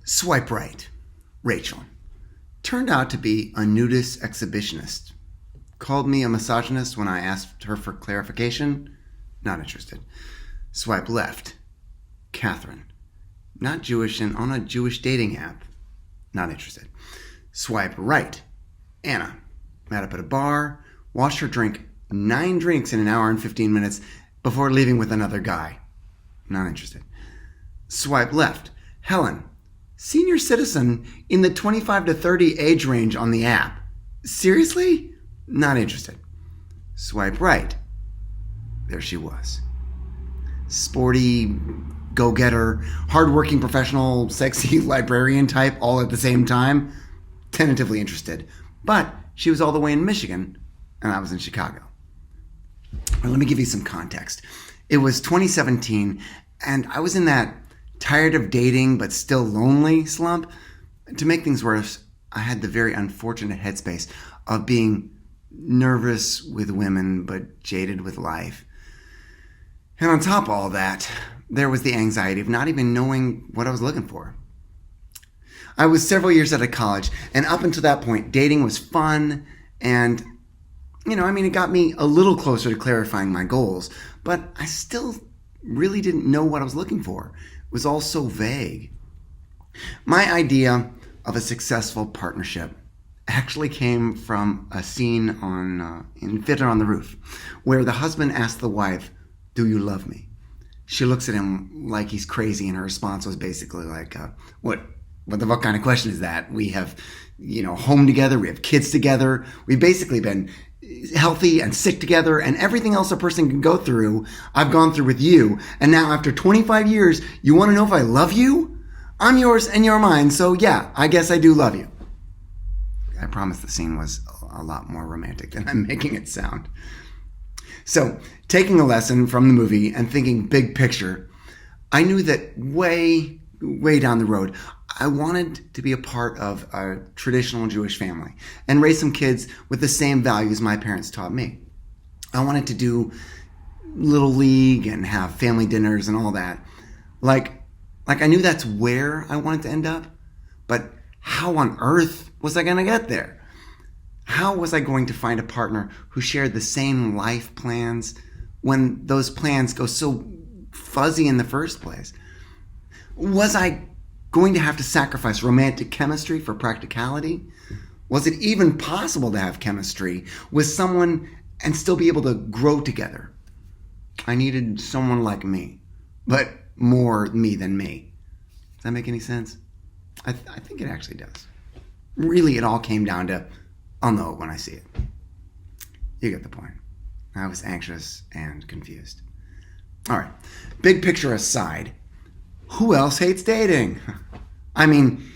Swipe right. Rachel. Turned out to be a nudist exhibitionist. Called me a misogynist when I asked her for clarification. Not interested. Swipe left. Catherine. Not Jewish and on a Jewish dating app. Not interested. Swipe right. Anna. Met up at a bar. Watched her drink 9 drinks in an hour and 15 minutes before leaving with another guy. Not interested. Swipe left. Helen. Senior citizen in the 25 to 30 age range on the app. Seriously? Not interested. Swipe right. There she was. Sporty, go-getter, hardworking professional, sexy librarian type all at the same time. Tentatively interested. But she was all the way in Michigan, and I was in Chicago. Well, let me give you some context. It was 2017, and I was in that tired of dating but still lonely slump. To make things worse, I had the very unfortunate headspace of being nervous with women but jaded with life. And on top of all that, there was the anxiety of not even knowing what I was looking for. I was several years out of college, and up until that point, dating was fun and, it got me a little closer to clarifying my goals, but I still really didn't know what I was looking for. It was all so vague. My idea of a successful partnership actually came from a scene in Fiddler on the Roof, where the husband asks the wife, "Do you love me?" She looks at him like he's crazy, and her response was basically like, what the fuck kind of question is that? We have, home together, we have kids together, we've basically been healthy and sick together, and everything else a person can go through, I've gone through with you, and now after 25 years, you want to know if I love you? I'm yours and you're mine, so yeah, I guess I do love you. I promise the scene was a lot more romantic than I'm making it sound. So, taking a lesson from the movie and thinking big picture, I knew that way down the road, I wanted to be a part of a traditional Jewish family and raise some kids with the same values my parents taught me. I wanted to do Little League and have family dinners and all that. Like I knew that's where I wanted to end up, but how on earth was I going to get there? How was I going to find a partner who shared the same life plans when those plans go so fuzzy in the first place? Was I going to have to sacrifice romantic chemistry for practicality? Was it even possible to have chemistry with someone and still be able to grow together? I needed someone like me, but more me than me. Does that make any sense? I think it actually does. Really, it all came down to, I'll know it when I see it. You get the point. I was anxious and confused. All right, big picture aside, who else hates dating? I mean,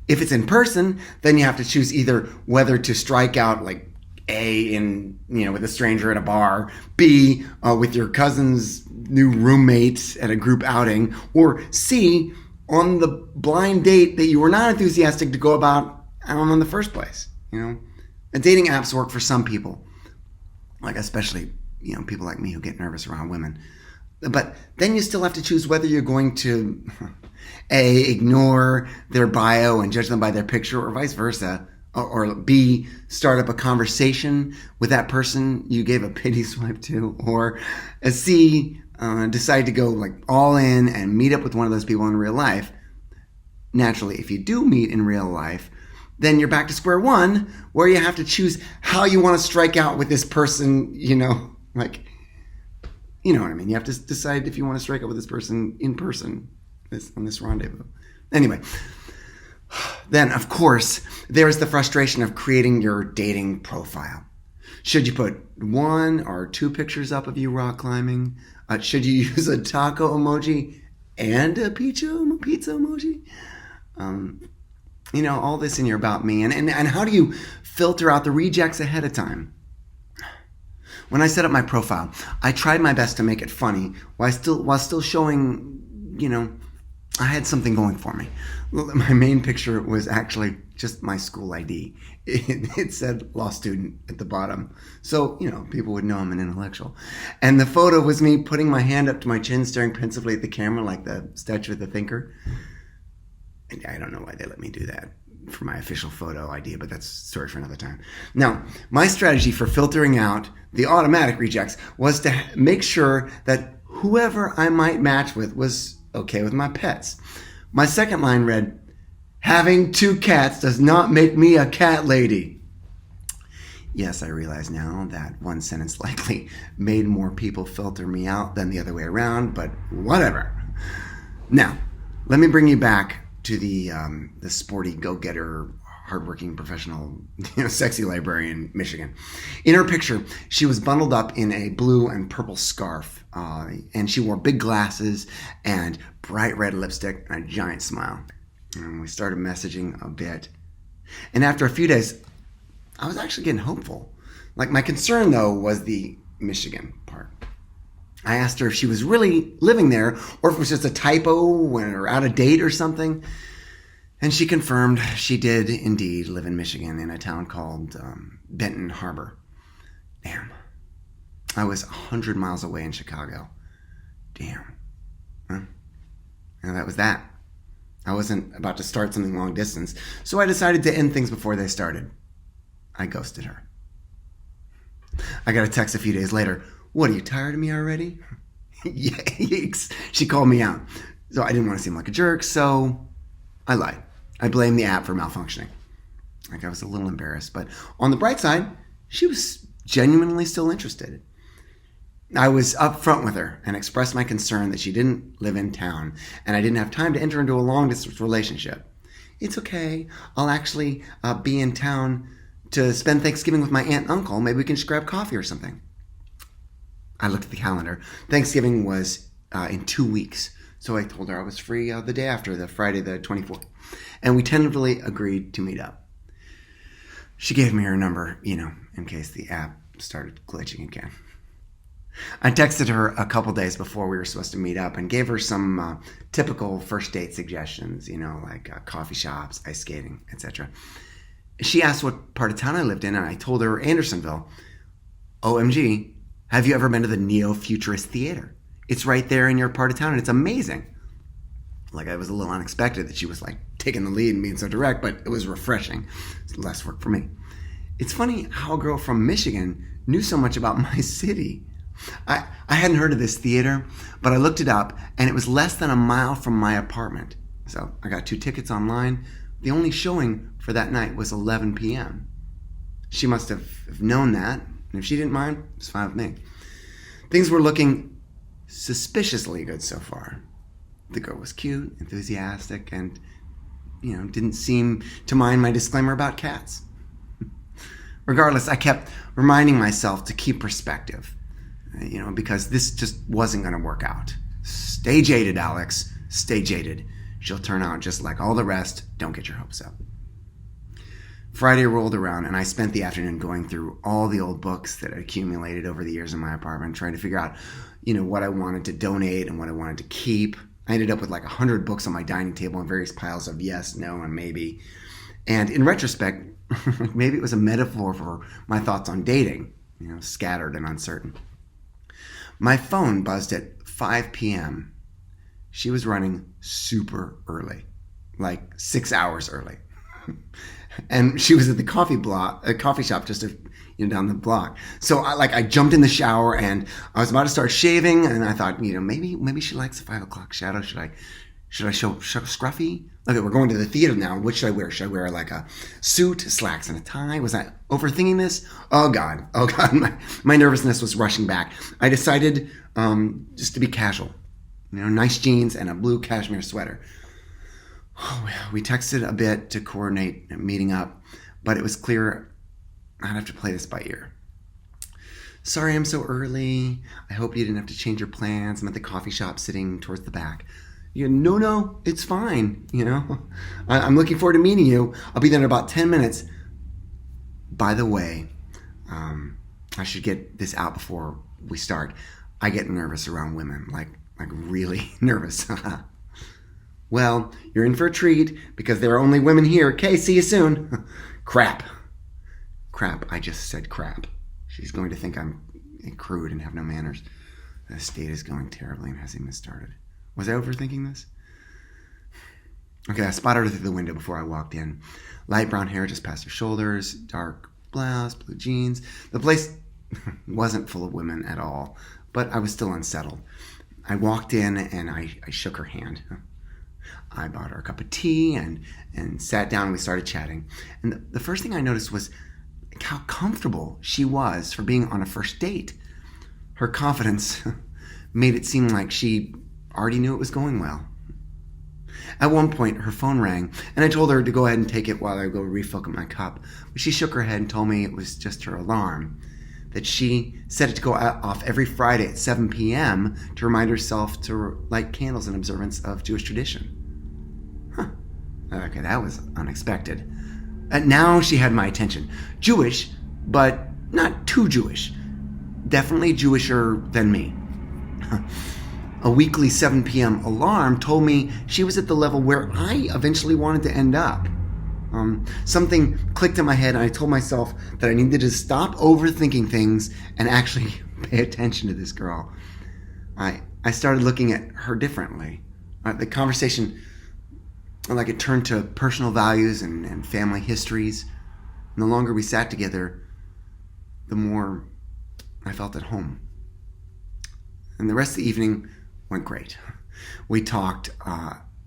if it's in person, then you have to choose either whether to strike out like A with a stranger at a bar, B with your cousin's new roommate at a group outing, or C on the blind date that you were not enthusiastic to go about in the first place. And dating apps work for some people, like especially people like me who get nervous around women. But then you still have to choose whether you're going to A, ignore their bio and judge them by their picture, or vice versa, or B, start up a conversation with that person you gave a pity swipe to, or C, decide to go like all in and meet up with one of those people in real life. Naturally, if you do meet in real life, then you're back to square one, where you have to choose how you want to strike out with this person, You know what I mean? You have to decide if you want to strike out with this person in person on this rendezvous. Anyway, then, of course, there's the frustration of creating your dating profile. Should you put 1 or 2 pictures up of you rock climbing? Should you use a taco emoji and a pizza emoji? All this in your about me. And how do you filter out the rejects ahead of time? When I set up my profile, I tried my best to make it funny while still showing, I had something going for me. My main picture was actually just my school ID. It said law student at the bottom. So, people would know I'm an intellectual. And the photo was me putting my hand up to my chin, staring pensively at the camera like the statue of the thinker. And I don't know why they let me do that for my official photo ID, but that's a story for another time. Now, my strategy for filtering out the automatic rejects was to make sure that whoever I might match with was okay with my pets. My second line read, "Having 2 cats does not make me a cat lady." Yes, I realize now that one sentence likely made more people filter me out than the other way around, but whatever. Now, let me bring you back to the sporty, go-getter, hardworking, professional, sexy librarian, Michigan. In her picture, she was bundled up in a blue and purple scarf, and she wore big glasses and bright red lipstick and a giant smile. And we started messaging a bit. And after a few days, I was actually getting hopeful. Like, my concern, though, was the Michigan part. I asked her if she was really living there or if it was just a typo or out of date or something. And she confirmed she did indeed live in Michigan in a town called Benton Harbor. Damn. I was 100 miles away in Chicago. Damn. Huh? And that was that. I wasn't about to start something long distance, so I decided to end things before they started. I ghosted her. I got a text a few days later. "What, are you tired of me already?" Yikes. She called me out. So I didn't want to seem like a jerk, so I lied. I blamed the app for malfunctioning. Like, I was a little embarrassed, but on the bright side, she was genuinely still interested. I was upfront with her and expressed my concern that she didn't live in town and I didn't have time to enter into a long-distance relationship. "It's okay. I'll actually be in town to spend Thanksgiving with my aunt and uncle. Maybe we can just grab coffee or something." I looked at the calendar. Thanksgiving was in 2 weeks. So I told her I was free the day after, the Friday the 24th. And we tentatively agreed to meet up. She gave me her number, in case the app started glitching again. I texted her a couple days before we were supposed to meet up and gave her some typical first date suggestions, like coffee shops, ice skating, etc. She asked what part of town I lived in, and I told her Andersonville. OMG, have you ever been to the Neo-Futurist Theater? It's right there in your part of town, and it's amazing. Like, I was a little unexpected that she was, taking the lead and being so direct, but it was refreshing. It's less work for me. It's funny how a girl from Michigan knew so much about my city. I hadn't heard of this theater, but I looked it up, and it was less than a mile from my apartment. So I got 2 tickets online. The only showing for that night was 11 p.m. She must have known that, and if she didn't mind, it was fine with me. Things were looking suspiciously good so far. The girl was cute, enthusiastic, and, didn't seem to mind my disclaimer about cats. Regardless, I kept reminding myself to keep perspective, because this just wasn't going to work out. Stay jaded, Alex. Stay jaded. She'll turn out just like all the rest. Don't get your hopes up. Friday rolled around, and I spent the afternoon going through all the old books that had accumulated over the years in my apartment, trying to figure out, what I wanted to donate and what I wanted to keep. I ended up with 100 books on my dining table in various piles of yes, no, and maybe. And in retrospect, maybe it was a metaphor for my thoughts on dating, scattered and uncertain. My phone buzzed at 5 p.m. She was running super early, 6 hours early. And she was at the coffee shop just down the block. So I jumped in the shower and I was about to start shaving, and I thought, maybe she likes a 5 o'clock shadow. Should I show scruffy? Okay, we're going to the theater now. What should I wear? Should I wear a suit, slacks, and a tie? Was I overthinking this? Oh God. My nervousness was rushing back. I decided just to be casual. Nice jeans and a blue cashmere sweater. Oh, we texted a bit to coordinate meeting up, but it was clear I'd have to play this by ear. "Sorry I'm so early. I hope you didn't have to change your plans. I'm at the coffee shop sitting towards the back." No, it's fine, I'm looking forward to meeting you. I'll be there in about 10 minutes. By the way, I should get this out before we start. I get nervous around women, like really nervous. "Well, you're in for a treat because there are only women here. Okay, see you soon." Crap, I just said crap. She's going to think I'm crude and have no manners. This date is going terribly and hasn't even started. Was I overthinking this? Okay, I spotted her through the window before I walked in. Light brown hair just past her shoulders, dark blouse, blue jeans. The place wasn't full of women at all, but I was still unsettled. I walked in and I shook her hand. I bought her a cup of tea and sat down and we started chatting. And the first thing I noticed was how comfortable she was for being on a first date. Her confidence made it seem like she already knew it was going well. At one point, her phone rang, and I told her to go ahead and take it while I go refill my cup. But she shook her head and told me it was just her alarm, that she set it to go off every Friday at 7 p.m. to remind herself to light candles in observance of Jewish tradition. Huh. Okay, that was unexpected. Now she had my attention. Jewish, but not too Jewish. Definitely Jewisher than me. A weekly 7 p.m. alarm told me she was at the level where I eventually wanted to end up. Something clicked in my head and I told myself that I needed to stop overthinking things and actually pay attention to this girl. I started looking at her differently. The conversation, like it turned to personal values and family histories. And the longer we sat together, the more I felt at home. And the rest of the evening went great. We talked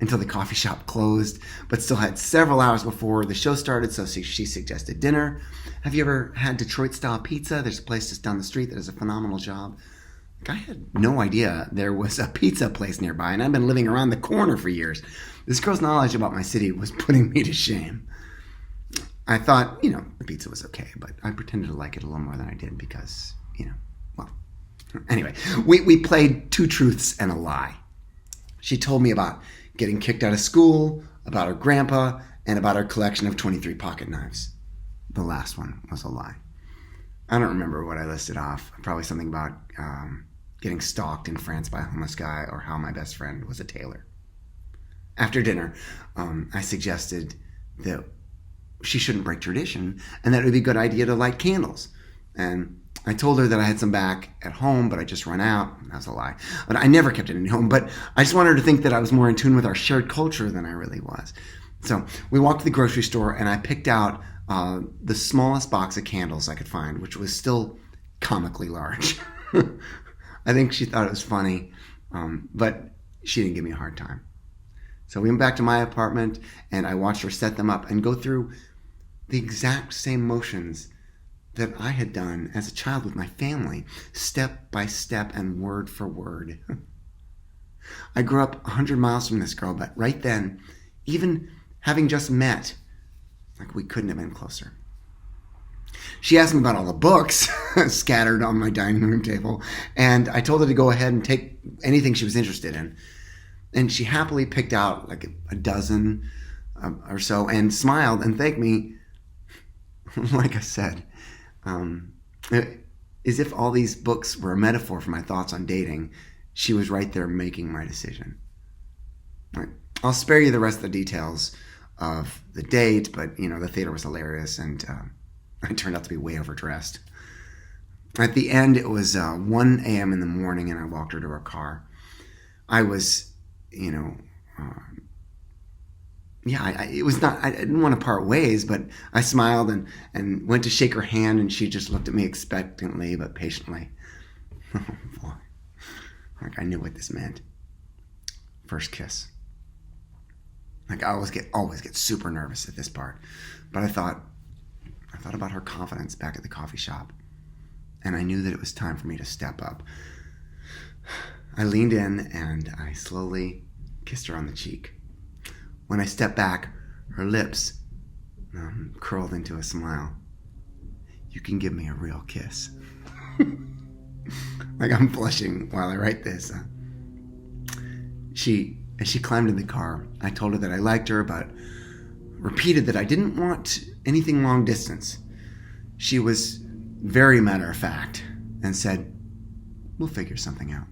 until the coffee shop closed, but still had several hours before the show started, so she suggested dinner. Have you ever had Detroit-style pizza? There's a place just down the street that does a phenomenal job. I had no idea there was a pizza place nearby, and I've been living around the corner for years. This girl's knowledge about my city was putting me to shame. I thought, the pizza was okay, but I pretended to like it a little more than I did because, Anyway, we played two truths and a lie. She told me about getting kicked out of school, about her grandpa, and about her collection of 23 pocket knives. The last one was a lie. I don't remember what I listed off. Probably something about getting stalked in France by a homeless guy or how my best friend was a tailor. After dinner, I suggested that she shouldn't break tradition and that it would be a good idea to light candles. And I told her that I had some back at home, but I just run out. That was a lie. But I never kept it in home. But I just wanted her to think that I was more in tune with our shared culture than I really was. So we walked to the grocery store, and I picked out the smallest box of candles I could find, which was still comically large. I think she thought it was funny, but she didn't give me a hard time. So we went back to my apartment, and I watched her set them up and go through the exact same motions that I had done as a child with my family, step by step and word for word. I grew up 100 miles from this girl, but right then, even having just met, we couldn't have been closer. She asked me about all the books scattered on my dining room table, and I told her to go ahead and take anything she was interested in. And she happily picked out a dozen or so and smiled and thanked me. Like I said, as if all these books were a metaphor for my thoughts on dating, she was right there making my decision. Right. I'll spare you the rest of the details of the date, but, the theater was hilarious, and I turned out to be way overdressed. At the end, it was 1 a.m. in the morning, and I walked her to her car. I was, it was not, I didn't want to part ways, but I smiled and went to shake her hand, and she just looked at me expectantly but patiently. Oh, boy. I knew what this meant. First kiss. I always get super nervous at this part, but I thought about her confidence back at the coffee shop, and I knew that it was time for me to step up. I leaned in and I slowly kissed her on the cheek. When I stepped back, her lips curled into a smile. You can give me a real kiss. I'm blushing while I write this. As she climbed in the car, I told her that I liked her, but repeated that I didn't want anything long distance. She was very matter of fact and said, "We'll figure something out."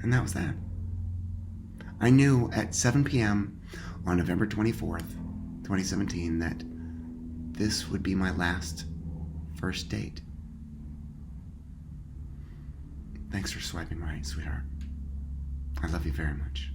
And that was that. I knew at 7 p.m. on November 24th, 2017, that this would be my last first date. Thanks for swiping right, sweetheart. I love you very much.